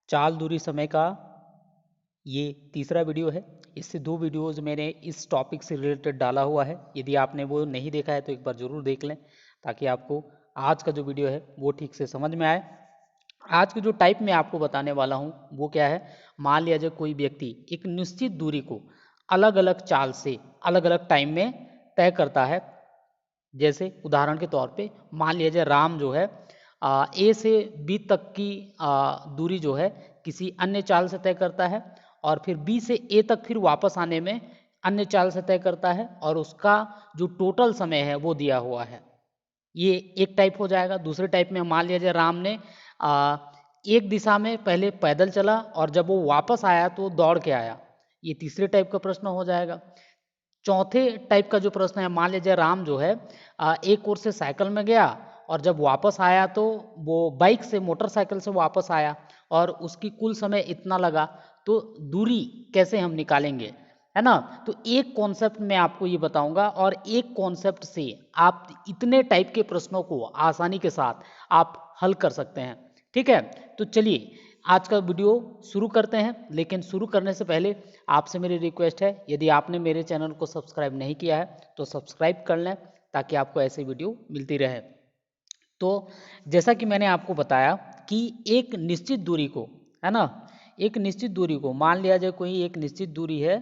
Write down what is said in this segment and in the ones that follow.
चाल दूरी समय का ये तीसरा वीडियो है। इससे 2 वीडियोज़ मैंने इस टॉपिक से रिलेटेड डाला हुआ है। यदि आपने वो नहीं देखा है तो एक बार ज़रूर देख लें, ताकि आपको आज का जो वीडियो है वो ठीक से समझ में आए। आज की जो टाइप मैं आपको बताने वाला हूँ वो क्या है। मान लिया जाए कोई व्यक्ति एक निश्चित दूरी को अलग अलग चाल से अलग अलग टाइम में तय करता है। जैसे उदाहरण के तौर पे मान लिया जाए राम जो है ए से बी तक की दूरी जो है किसी अन्य चाल से तय करता है, और फिर बी से ए तक फिर वापस आने में अन्य चाल से तय करता है, और उसका जो टोटल समय है वो दिया हुआ है। ये एक टाइप हो जाएगा। दूसरे टाइप में मान लिया जाए राम ने एक दिशा में पहले पैदल चला और जब वो वापस आया तो दौड़ के आया। ये तीसरे टाइप का प्रश्न हो जाएगा। चौथे टाइप का जो प्रश्न है, मान लीजिए राम जो है एक ओर से साइकिल में गया और जब वापस आया तो वो बाइक से मोटरसाइकिल से वापस आया और उसकी कुल समय इतना लगा, तो दूरी कैसे हम निकालेंगे, है ना। तो एक कॉन्सेप्ट मैं आपको ये बताऊंगा और एक कॉन्सेप्ट से आप इतने टाइप के प्रश्नों को आसानी के साथ आप हल कर सकते हैं। ठीक है, तो चलिए आज का वीडियो शुरू करते हैं। लेकिन शुरू करने से पहले आपसे मेरी रिक्वेस्ट है, यदि आपने मेरे चैनल को सब्सक्राइब नहीं किया है तो सब्सक्राइब कर लें, ताकि आपको ऐसे वीडियो मिलती रहे। तो जैसा कि मैंने आपको बताया कि एक निश्चित दूरी को, है ना, एक निश्चित दूरी को मान लिया जाए कोई एक निश्चित दूरी है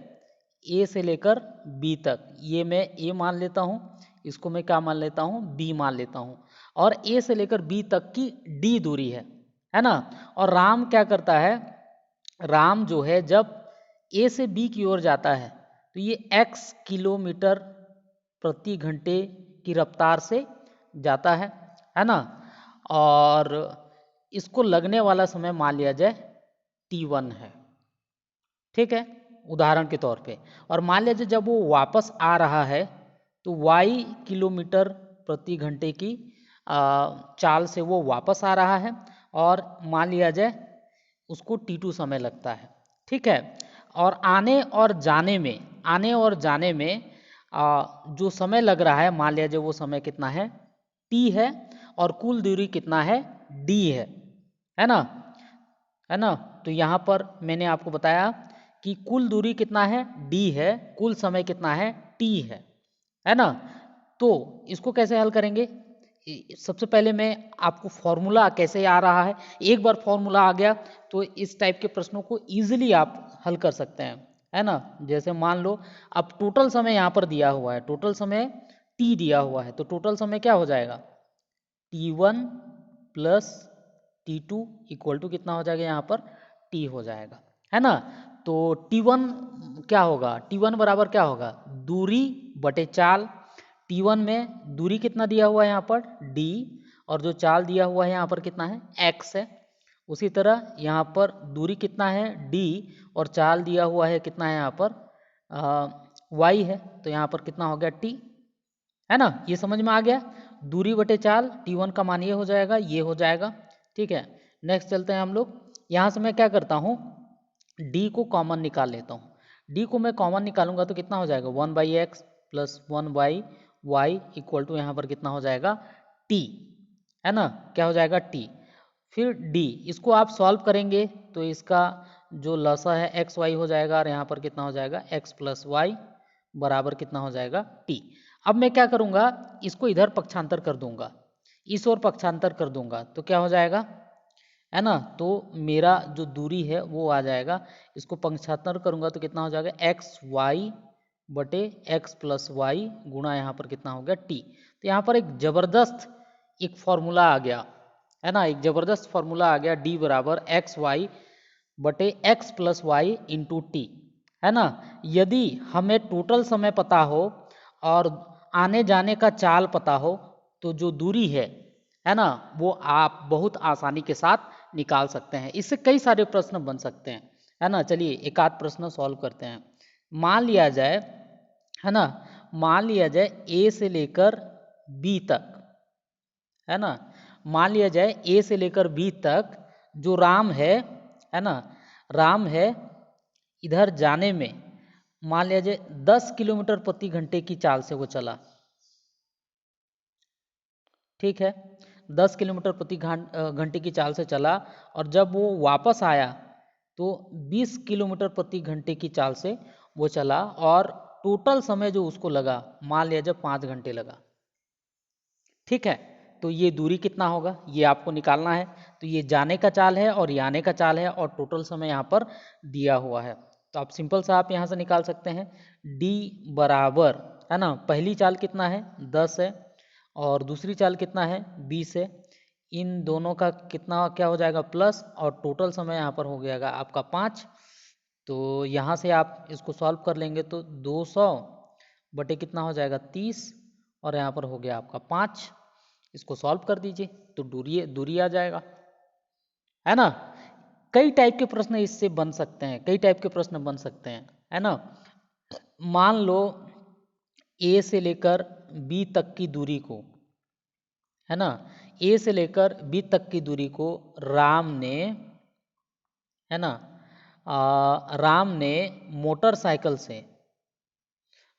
ए से लेकर बी तक। ये मैं ए मान लेता हूँ, इसको मैं क्या मान लेता हूँ, बी मान लेता हूँ। और ए से लेकर बी तक की डी दूरी है ना। और राम क्या करता है, राम जो है जब ए से बी की ओर जाता है तो ये x किलोमीटर प्रति घंटे की रफ्तार से जाता है ना। और इसको लगने वाला समय मान लिया जाए t1 है। ठीक है, उदाहरण के तौर पे। और मान लीजिए जब वो वापस आ रहा है तो y किलोमीटर प्रति घंटे की चाल से वो वापस आ रहा है, और मान लिया जाए उसको t2 समय लगता है। ठीक है, और आने और जाने में जो समय लग रहा है, मान लिया जाए वो समय कितना है, t है, और कुल दूरी कितना है, d है ना, है ना। तो यहाँ पर मैंने आपको बताया कि कुल दूरी कितना है, d है, कुल समय कितना है, t है ना। तो इसको कैसे हल करेंगे, सबसे पहले मैं आपको फॉर्मूला कैसे आ रहा है, एक बार फॉर्मूला आ गया तो इस टाइप के प्रश्नों को इजीली आप हल कर सकते हैं, है ना। जैसे मान लो अब टोटल समय यहाँ पर दिया हुआ है, टोटल समय t दिया हुआ है, तो टोटल समय क्या हो जाएगा, t1 plus t2 equal to कितना हो जाएगा, यहाँ पर t हो जाएगा, है ना। तो t1 क्या होगा, t1 बराबर क्या होगा, दूरी बटे चाल। t1 में दूरी कितना दिया हुआ है यहाँ पर d, और जो चाल दिया हुआ है यहाँ पर कितना है, x है। उसी तरह यहाँ पर दूरी कितना है, d, और चाल दिया हुआ है कितना है यहाँ पर y है, तो यहाँ पर कितना हो गया, t, है ना। ये समझ में आ गया, दूरी बटे चाल, t1 का मान ये हो जाएगा, ये हो जाएगा। ठीक है, नेक्स्ट चलते हैं हम लोग। यहाँ से मैं क्या करता हूँ, d को कॉमन निकाल लेता हूँ। d को मैं कॉमन निकालूंगा तो कितना हो जाएगा, 1/x plus 1/y equal to यहाँ पर कितना हो जाएगा, t, है ना। क्या हो जाएगा, t। फिर d, इसको आप सॉल्व करेंगे तो इसका जो लसा है एक्स वाई हो जाएगा, और यहाँ पर कितना हो जाएगा, x प्लस वाई बराबर कितना हो जाएगा, t। अब मैं क्या करूँगा, इसको इधर पक्षांतर कर दूंगा, इस ओर पक्षांतर कर दूंगा, तो क्या हो जाएगा, है ना। तो मेरा जो दूरी है वो आ जाएगा, इसको पक्षांतर करूंगा तो कितना हो जाएगा, एक्स वाई बटे एक्स प्लस वाई गुणा यहाँ पर कितना हो गया, टी। तो यहाँ पर एक जबरदस्त एक फॉर्मूला आ गया, है ना, एक जबरदस्त फॉर्मूला आ गया, डी बराबर एक्स वाई बटे x plus y into t, है ना। यदि हमें टोटल समय पता हो और आने जाने का चाल पता हो तो जो दूरी है ना, वो आप बहुत आसानी के साथ निकाल सकते हैं। इससे कई सारे प्रश्न बन सकते हैं, है ना। चलिए एक आध प्रश्न सॉल्व करते हैं। मान लिया जाए, है ना, मान लिया जाए ए से लेकर बी तक, है ना, मान लिया जाए ए से लेकर बी तक जो राम है ना, राम है, इधर जाने में मान लिया जाए 10 किलोमीटर प्रति घंटे की चाल से वो चला। ठीक है, 10 किलोमीटर प्रति घंटे की चाल से चला और जब वो वापस आया तो 20 किलोमीटर प्रति घंटे की चाल से वो चला और टोटल समय जो उसको लगा मान लिया जब 5 घंटे लगा। ठीक है, तो ये दूरी कितना होगा ये आपको निकालना है। तो ये जाने का चाल है और ये आने का चाल है और टोटल समय यहाँ पर दिया हुआ है। तो आप सिंपल सा आप यहाँ से निकाल सकते हैं d बराबर, है ना, पहली चाल कितना है 10 है और दूसरी चाल कितना है 20 है। इन दोनों का कितना क्या हो जाएगा प्लस और टोटल समय यहाँ पर हो जाएगा आपका 5। तो यहाँ से आप इसको सॉल्व कर लेंगे तो 200 बटे कितना हो जाएगा 30 और यहाँ पर हो गया आपका 5। इसको सॉल्व कर दीजिए तो दूरी दूरी आ जाएगा, है ना। कई टाइप के प्रश्न इससे बन सकते हैं, कई टाइप के प्रश्न बन सकते हैं, है ना। मान लो ए से लेकर बी तक की दूरी को, है ना, ए से लेकर बी तक की दूरी को राम ने, है ना, राम ने मोटरसाइकिल से,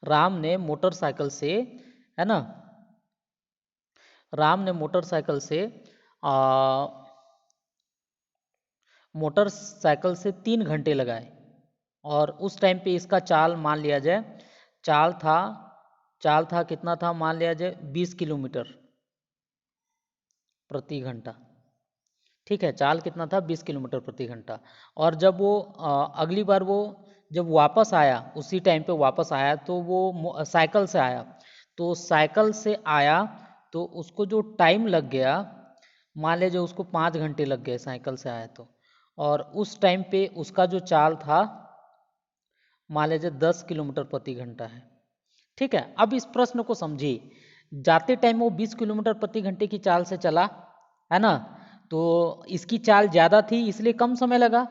राम ने मोटरसाइकिल से, है ना, राम ने मोटरसाइकिल से मोटरसाइकिल से 3 घंटे लगाए और उस टाइम पे इसका चाल मान लिया जाए, चाल था कितना था मान लिया जाए 20 किलोमीटर प्रति घंटा। ठीक है, चाल कितना था 20 किलोमीटर प्रति घंटा। और जब वो अगली बार वो जब वापस आया उसी टाइम पे वापस आया तो वो साइकिल से आया, तो साइकिल से आया तो उसको जो टाइम लग गया मान लीजिए उसको 5 घंटे लग गए साइकिल से आया तो, और उस टाइम पे उसका जो चाल था मान लीजिए 10 किलोमीटर प्रति घंटा है। ठीक है, अब इस प्रश्न को समझिए, जाते टाइम वो 20 किलोमीटर प्रति घंटे की चाल से चला, है ना, तो इसकी चाल ज़्यादा थी इसलिए कम समय लगा,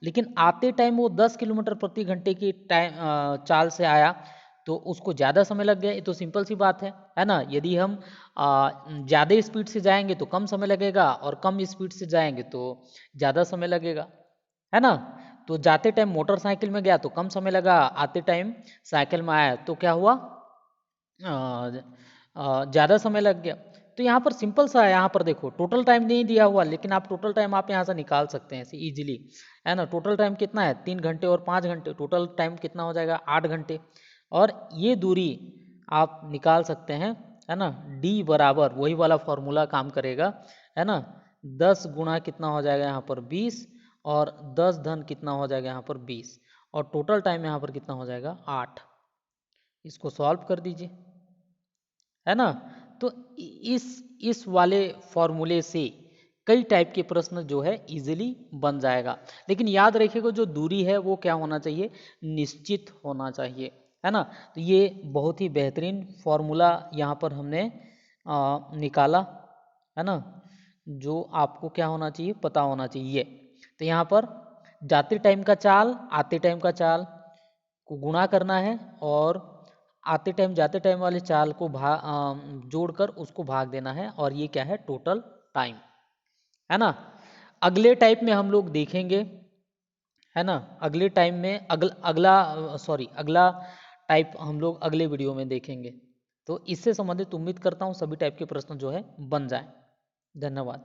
लेकिन आते टाइम वो 10 किलोमीटर प्रति घंटे की चाल से आया तो उसको ज़्यादा समय लग गया। ये तो सिंपल सी बात है ना। यदि हम ज़्यादा स्पीड से जाएंगे तो कम समय लगेगा और कम स्पीड से जाएंगे तो ज़्यादा समय लगेगा, है ना। तो जाते टाइम मोटरसाइकिल में गया तो कम समय लगा, आते टाइम साइकिल में आया तो क्या हुआ ज़्यादा समय लग गया। तो यहाँ पर सिंपल सा है, यहाँ पर देखो टोटल टाइम नहीं दिया हुआ लेकिन आप टोटल टाइम आप यहाँ से निकाल सकते हैं ऐसे इजीली, है ना। टोटल टाइम कितना है 3 घंटे और 5 घंटे, टोटल टाइम कितना हो जाएगा 8 घंटे। और ये दूरी आप निकाल सकते हैं, है ना। d बराबर वही वाला फॉर्मूला काम करेगा, है ना। 10 गुणा कितना हो जाएगा यहाँ पर 20 और 10 धन कितना हो जाएगा यहाँ पर 20 और टोटल टाइम यहाँ पर कितना हो जाएगा 8। इसको सॉल्व कर दीजिए, है ना। तो इस वाले फॉर्मूले से कई टाइप के प्रश्न जो है इजीली बन जाएगा। लेकिन याद रखिएगा जो दूरी है वो क्या होना चाहिए निश्चित होना चाहिए, है ना। तो ये बहुत ही बेहतरीन फॉर्मूला यहाँ पर हमने निकाला, है ना, जो आपको क्या होना चाहिए पता होना चाहिए। तो यहाँ पर जाते टाइम का चाल आते टाइम का चाल को गुणा करना है और आते टाइम जाते टाइम वाले चाल को जोड़कर उसको भाग देना है और ये क्या है टोटल टाइम, है ना। अगले टाइप में हम लोग देखेंगे, है ना, अगले टाइम में अगला टाइप हम लोग अगले वीडियो में देखेंगे। तो इससे संबंधित उम्मीद करता हूँ सभी टाइप के प्रश्न जो है बन जाए। धन्यवाद।